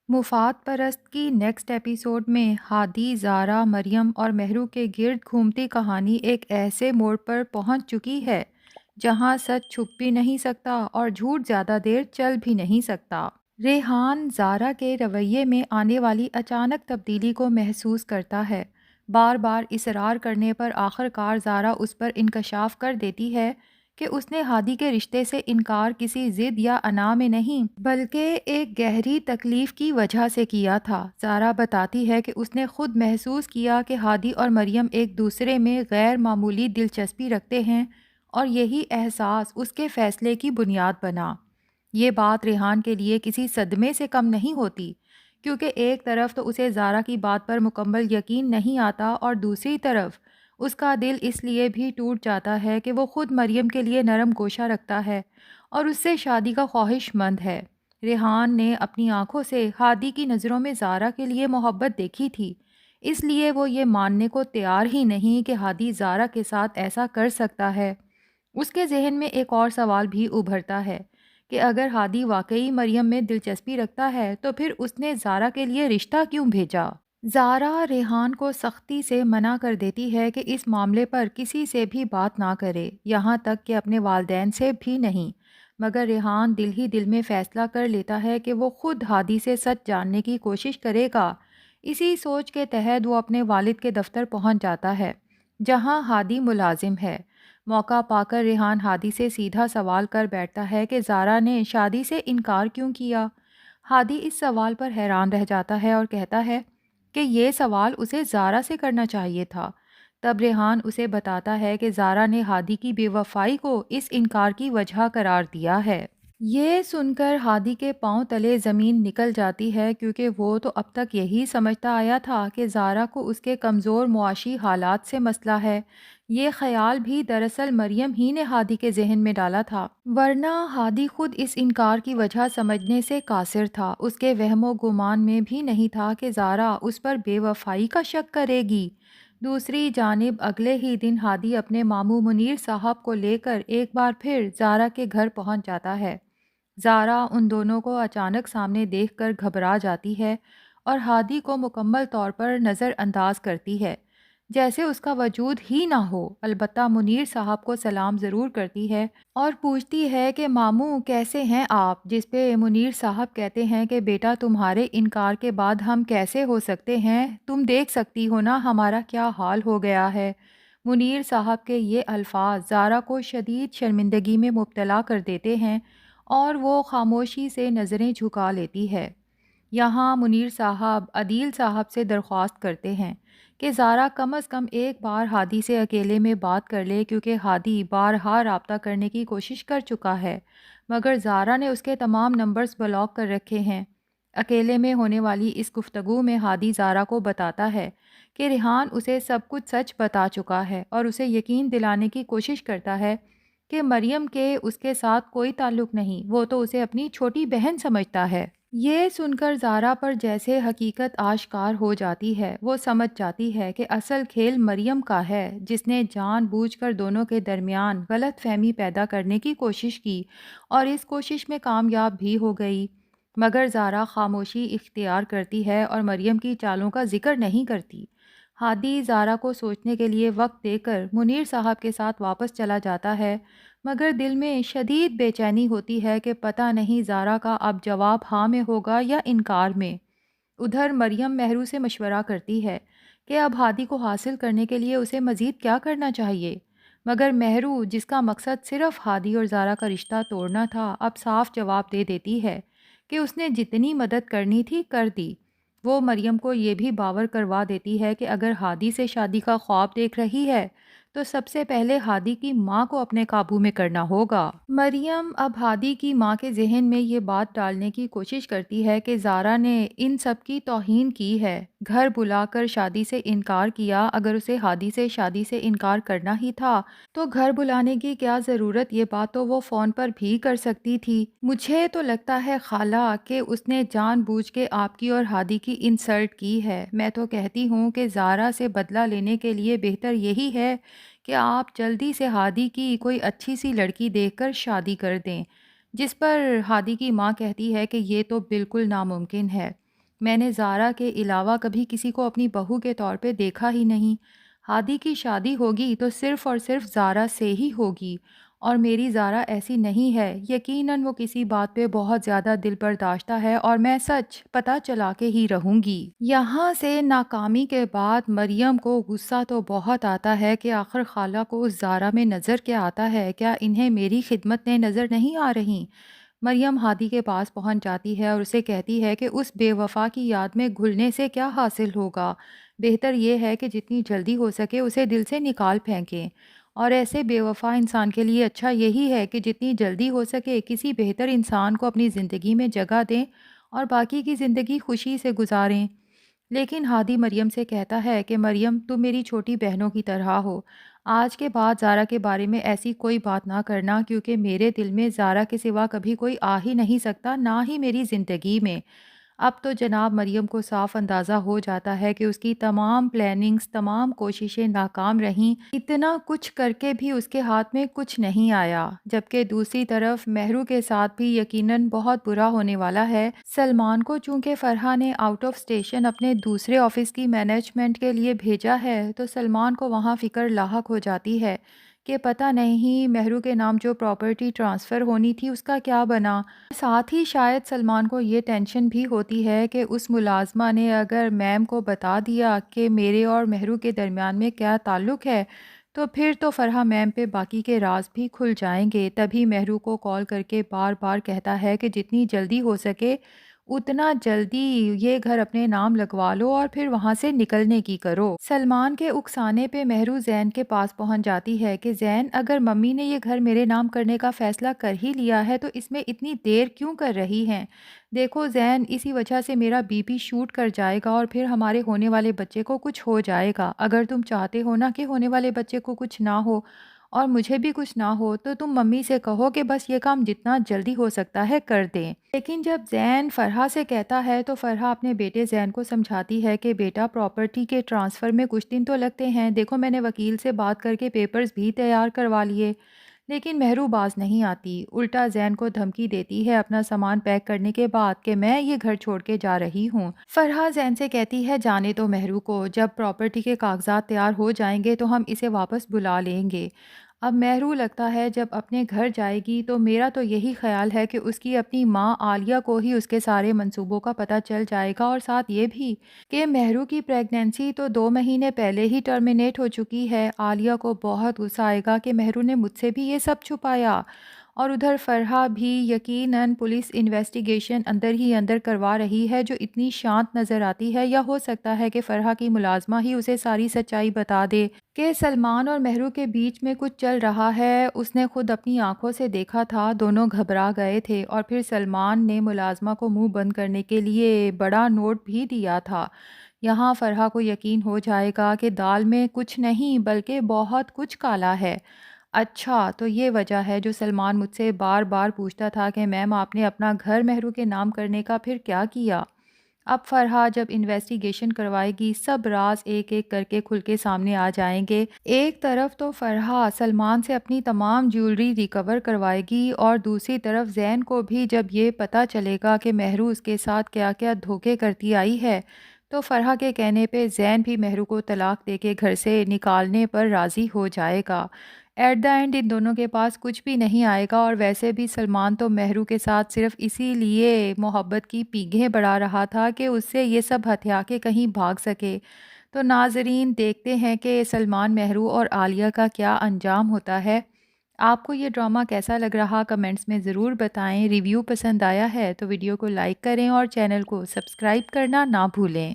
مفاد پرست کی نیکسٹ ایپیسوڈ میں ہادی، زارا، مریم اور مہرو کے گرد گھومتی کہانی ایک ایسے موڑ پر پہنچ چکی ہے جہاں سچ چھپ بھی نہیں سکتا اور جھوٹ زیادہ دیر چل بھی نہیں سکتا۔ ریحان زارا کے رویے میں آنے والی اچانک تبدیلی کو محسوس کرتا ہے۔ بار بار اصرار کرنے پر آخر کار زارا اس پر انکشاف کر دیتی ہے کہ اس نے ہادی کے رشتے سے انکار کسی ضد یا انا میں نہیں بلکہ ایک گہری تکلیف کی وجہ سے کیا تھا۔ زارا بتاتی ہے کہ اس نے خود محسوس کیا کہ ہادی اور مریم ایک دوسرے میں غیر معمولی دلچسپی رکھتے ہیں اور یہی احساس اس کے فیصلے کی بنیاد بنا۔ یہ بات ریحان کے لیے کسی صدمے سے کم نہیں ہوتی، کیونکہ ایک طرف تو اسے زارا کی بات پر مکمل یقین نہیں آتا اور دوسری طرف اس کا دل اس لیے بھی ٹوٹ جاتا ہے کہ وہ خود مریم کے لیے نرم گوشہ رکھتا ہے اور اس سے شادی کا خواہش مند ہے۔ ریحان نے اپنی آنکھوں سے ہادی کی نظروں میں زارا کے لیے محبت دیکھی تھی، اس لیے وہ یہ ماننے کو تیار ہی نہیں کہ ہادی زارا کے ساتھ ایسا کر سکتا ہے۔ اس کے ذہن میں ایک اور سوال بھی ابھرتا ہے کہ اگر ہادی واقعی مریم میں دلچسپی رکھتا ہے تو پھر اس نے زارا کے لیے رشتہ کیوں بھیجا؟ زارا ریحان کو سختی سے منع کر دیتی ہے کہ اس معاملے پر کسی سے بھی بات نہ کرے، یہاں تک کہ اپنے والدین سے بھی نہیں، مگر ریحان دل ہی دل میں فیصلہ کر لیتا ہے کہ وہ خود ہادی سے سچ جاننے کی کوشش کرے گا۔ اسی سوچ کے تحت وہ اپنے والد کے دفتر پہنچ جاتا ہے جہاں ہادی ملازم ہے۔ موقع پا کر ریحان ہادی سے سیدھا سوال کر بیٹھتا ہے کہ زارا نے شادی سے انکار کیوں کیا؟ ہادی اس سوال پر حیران رہ جاتا ہے اور کہتا ہے کہ یہ سوال اسے زارا سے کرنا چاہیے تھا۔ تب ریحان اسے بتاتا ہے کہ زارا نے ہادی کی بے وفائی کو اس انکار کی وجہ قرار دیا ہے۔ یہ سن کر ہادی کے پاؤں تلے زمین نکل جاتی ہے، کیونکہ وہ تو اب تک یہی سمجھتا آیا تھا کہ زارا کو اس کے کمزور معاشی حالات سے مسئلہ ہے۔ یہ خیال بھی دراصل مریم ہی نے ہادی کے ذہن میں ڈالا تھا، ورنہ ہادی خود اس انکار کی وجہ سمجھنے سے قاصر تھا۔ اس کے وہم و گمان میں بھی نہیں تھا کہ زارا اس پر بے وفائی کا شک کرے گی۔ دوسری جانب اگلے ہی دن ہادی اپنے ماموں منیر صاحب کو لے کر ایک بار پھر زارا کے گھر پہنچ جاتا ہے۔ زارا ان دونوں کو اچانک سامنے دیکھ کر گھبرا جاتی ہے اور ہادی کو مکمل طور پر نظر انداز کرتی ہے، جیسے اس کا وجود ہی نہ ہو۔ البتہ منیر صاحب کو سلام ضرور کرتی ہے اور پوچھتی ہے کہ ماموں کیسے ہیں آپ، جس پہ منیر صاحب کہتے ہیں کہ بیٹا تمہارے انکار کے بعد ہم کیسے ہو سکتے ہیں، تم دیکھ سکتی ہو نا ہمارا کیا حال ہو گیا ہے۔ منیر صاحب کے یہ الفاظ زارا کو شدید شرمندگی میں مبتلا کر دیتے ہیں اور وہ خاموشی سے نظریں جھکا لیتی ہے۔ یہاں منیر صاحب عدیل صاحب سے درخواست کرتے ہیں کہ زارا کم از کم ایک بار ہادی سے اکیلے میں بات کر لے، کیونکہ ہادی بارہا رابطہ کرنے کی کوشش کر چکا ہے مگر زارا نے اس کے تمام نمبرز بلاک کر رکھے ہیں۔ اکیلے میں ہونے والی اس گفتگو میں ہادی زارا کو بتاتا ہے کہ ریحان اسے سب کچھ سچ بتا چکا ہے اور اسے یقین دلانے کی کوشش کرتا ہے کہ مریم کے اس کے ساتھ کوئی تعلق نہیں، وہ تو اسے اپنی چھوٹی بہن سمجھتا ہے۔ یہ سن کر زارا پر جیسے حقیقت آشکار ہو جاتی ہے۔ وہ سمجھ جاتی ہے کہ اصل کھیل مریم کا ہے، جس نے جان بوجھ کر دونوں کے درمیان غلط فہمی پیدا کرنے کی کوشش کی اور اس کوشش میں کامیاب بھی ہو گئی۔ مگر زارا خاموشی اختیار کرتی ہے اور مریم کی چالوں کا ذکر نہیں کرتی۔ ہادی زارا کو سوچنے کے لیے وقت دے کر منیر صاحب کے ساتھ واپس چلا جاتا ہے، مگر دل میں شدید بے چینی ہوتی ہے کہ پتہ نہیں زارا کا اب جواب ہاں میں ہوگا یا انکار میں۔ ادھر مریم مہرو سے مشورہ کرتی ہے کہ اب ہادی کو حاصل کرنے کے لیے اسے مزید کیا کرنا چاہیے، مگر مہرو، جس کا مقصد صرف ہادی اور زارا کا رشتہ توڑنا تھا، اب صاف جواب دے دیتی ہے کہ اس نے جتنی مدد کرنی تھی کر دی۔ وہ مریم کو یہ بھی باور کروا دیتی ہے کہ اگر ہادی سے شادی کا خواب دیکھ رہی ہے تو سب سے پہلے ہادی کی ماں کو اپنے قابو میں کرنا ہوگا۔ مریم اب ہادی کی ماں کے ذہن میں یہ بات ڈالنے کی کوشش کرتی ہے کہ زارا نے ان سب کی توہین کی ہے، گھر بلا کر شادی سے انکار کیا۔ اگر اسے ہادی سے شادی سے انکار کرنا ہی تھا تو گھر بلانے کی کیا ضرورت، یہ بات تو وہ فون پر بھی کر سکتی تھی۔ مجھے تو لگتا ہے خالہ کہ اس نے جان بوجھ کے آپ کی اور ہادی کی انسلٹ کی ہے۔ میں تو کہتی ہوں کہ زارا سے بدلہ لینے کے لیے بہتر یہی ہے کہ آپ جلدی سے ہادی کی کوئی اچھی سی لڑکی دیکھ کر شادی کر دیں، جس پر ہادی کی ماں کہتی ہے کہ یہ تو بالکل ناممکن ہے۔ میں نے زارا کے علاوہ کبھی کسی کو اپنی بہو کے طور پہ دیکھا ہی نہیں۔ ہادی کی شادی ہوگی تو صرف اور صرف زارا سے ہی ہوگی، اور میری زارا ایسی نہیں ہے۔ یقیناً وہ کسی بات پہ بہت زیادہ دل برداشتہ ہے اور میں سچ پتہ چلا کے ہی رہوں گی۔ یہاں سے ناکامی کے بعد مریم کو غصہ تو بہت آتا ہے کہ آخر خالہ کو اس زارا میں نظر کیا آتا ہے، کیا انہیں میری خدمت میں نظر نہیں آ رہی؟ مریم ہادی کے پاس پہنچ جاتی ہے اور اسے کہتی ہے کہ اس بے وفا کی یاد میں گھلنے سے کیا حاصل ہوگا، بہتر یہ ہے کہ جتنی جلدی ہو سکے اسے دل سے نکال پھینکیں، اور ایسے بے وفا انسان کے لیے اچھا یہی ہے کہ جتنی جلدی ہو سکے کسی بہتر انسان کو اپنی زندگی میں جگہ دیں اور باقی کی زندگی خوشی سے گزاریں۔ لیکن ہادی مریم سے کہتا ہے کہ مریم، تم میری چھوٹی بہنوں کی طرح ہو، آج کے بعد زارا کے بارے میں ایسی کوئی بات نہ کرنا، کیونکہ میرے دل میں زارا کے سوا کبھی کوئی آ ہی نہیں سکتا، نہ ہی میری زندگی میں۔ اب تو جناب مریم کو صاف اندازہ ہو جاتا ہے کہ اس کی تمام پلاننگز، تمام کوششیں ناکام رہیں، اتنا کچھ کر کے بھی اس کے ہاتھ میں کچھ نہیں آیا، جبکہ دوسری طرف مہرو کے ساتھ بھی یقیناً بہت برا ہونے والا ہے۔ سلمان کو چونکہ فرحہ نے آؤٹ آف اسٹیشن اپنے دوسرے آفس کی مینجمنٹ کے لیے بھیجا ہے، تو سلمان کو وہاں فکر لاحق ہو جاتی ہے کہ پتہ نہیں مہرو کے نام جو پراپرٹی ٹرانسفر ہونی تھی اس کا کیا بنا۔ ساتھ ہی شاید سلمان کو یہ ٹینشن بھی ہوتی ہے کہ اس ملازمہ نے اگر میم کو بتا دیا کہ میرے اور مہرو کے درمیان میں کیا تعلق ہے، تو پھر تو فرحہ میم پہ باقی کے راز بھی کھل جائیں گے۔ تبھی مہرو کو کال کر کے بار بار کہتا ہے کہ جتنی جلدی ہو سکے اتنا جلدی یہ گھر اپنے نام لگوا لو اور پھر وہاں سے نکلنے کی کرو۔ سلمان کے اکسانے پہ مہرو زین کے پاس پہنچ جاتی ہے کہ زین، اگر ممی نے یہ گھر میرے نام کرنے کا فیصلہ کر ہی لیا ہے تو اس میں اتنی دیر کیوں کر رہی ہیں؟ دیکھو زین، اسی وجہ سے میرا بی پی شوٹ کر جائے گا اور پھر ہمارے ہونے والے بچے کو کچھ ہو جائے گا۔ اگر تم چاہتے ہو نا کہ ہونے والے بچے کو کچھ نہ ہو اور مجھے بھی کچھ نہ ہو، تو تم ممی سے کہو کہ بس یہ کام جتنا جلدی ہو سکتا ہے کر دیں۔ لیکن جب زین فرحہ سے کہتا ہے تو فرحہ اپنے بیٹے زین کو سمجھاتی ہے کہ بیٹا، پراپرٹی کے ٹرانسفر میں کچھ دن تو لگتے ہیں، دیکھو میں نے وکیل سے بات کر کے پیپرز بھی تیار کروا لیے۔ لیکن مہرو باز نہیں آتی، الٹا زین کو دھمکی دیتی ہے اپنا سامان پیک کرنے کے بعد کہ میں یہ گھر چھوڑ کے جا رہی ہوں۔ فرحہ زین سے کہتی ہے جانے تو مہرو کو، جب پراپرٹی کے کاغذات تیار ہو جائیں گے تو ہم اسے واپس بلا لیں گے۔ اب مہرو لگتا ہے جب اپنے گھر جائے گی تو میرا تو یہی خیال ہے کہ اس کی اپنی ماں عالیہ کو ہی اس کے سارے منصوبوں کا پتہ چل جائے گا، اور ساتھ یہ بھی کہ مہرو کی پریگننسی تو 2 مہینے پہلے ہی ٹرمینیٹ ہو چکی ہے۔ عالیہ کو بہت غصہ آئے گا کہ مہرو نے مجھ سے بھی یہ سب چھپایا، اور ادھر فرحہ بھی یقیناً پولیس انویسٹیگیشن اندر ہی اندر کروا رہی ہے جو اتنی شانت نظر آتی ہے، یا ہو سکتا ہے کہ فرحہ کی ملازمہ ہی اسے ساری سچائی بتا دے کہ سلمان اور مہرو کے بیچ میں کچھ چل رہا ہے۔ اس نے خود اپنی آنکھوں سے دیکھا تھا، دونوں گھبرا گئے تھے، اور پھر سلمان نے ملازمہ کو منہ بند کرنے کے لیے بڑا نوٹ بھی دیا تھا۔ یہاں فرحہ کو یقین ہو جائے گا کہ دال میں کچھ نہیں بلکہ بہت کچھ کالا ہے۔ اچھا، تو یہ وجہ ہے جو سلمان مجھ سے بار بار پوچھتا تھا کہ میم آپ نے اپنا گھر مہرو کے نام کرنے کا پھر کیا کیا؟ اب فرحہ جب انویسٹیگیشن کروائے گی سب راز ایک ایک کر کے کھل کے سامنے آ جائیں گے۔ ایک طرف تو فرحہ سلمان سے اپنی تمام جیولری ریکور کروائے گی، اور دوسری طرف زین کو بھی جب یہ پتہ چلے گا کہ مہرو اس کے ساتھ کیا کیا دھوکے کرتی آئی ہے، تو فرحہ کے کہنے پہ زین بھی مہرو کو طلاق دے کے گھر سے نکالنے پر راضی ہو جائے گا۔ ایٹ دا اینڈ ان دونوں کے پاس کچھ بھی نہیں آئے گا، اور ویسے بھی سلمان تو مہرو کے ساتھ صرف اسی لیے محبت کی پیگیں بڑھا رہا تھا کہ اس سے یہ سب ہتھیا کے کہیں بھاگ سکے۔ تو ناظرین، دیکھتے ہیں کہ سلمان، مہرو اور عالیہ کا کیا انجام ہوتا ہے۔ آپ کو یہ ڈرامہ کیسا لگ رہا کمنٹس میں ضرور بتائیں۔ ریویو پسند آیا ہے تو ویڈیو کو لائک کریں اور چینل کو سبسکرائب کرنا نہ بھولیں۔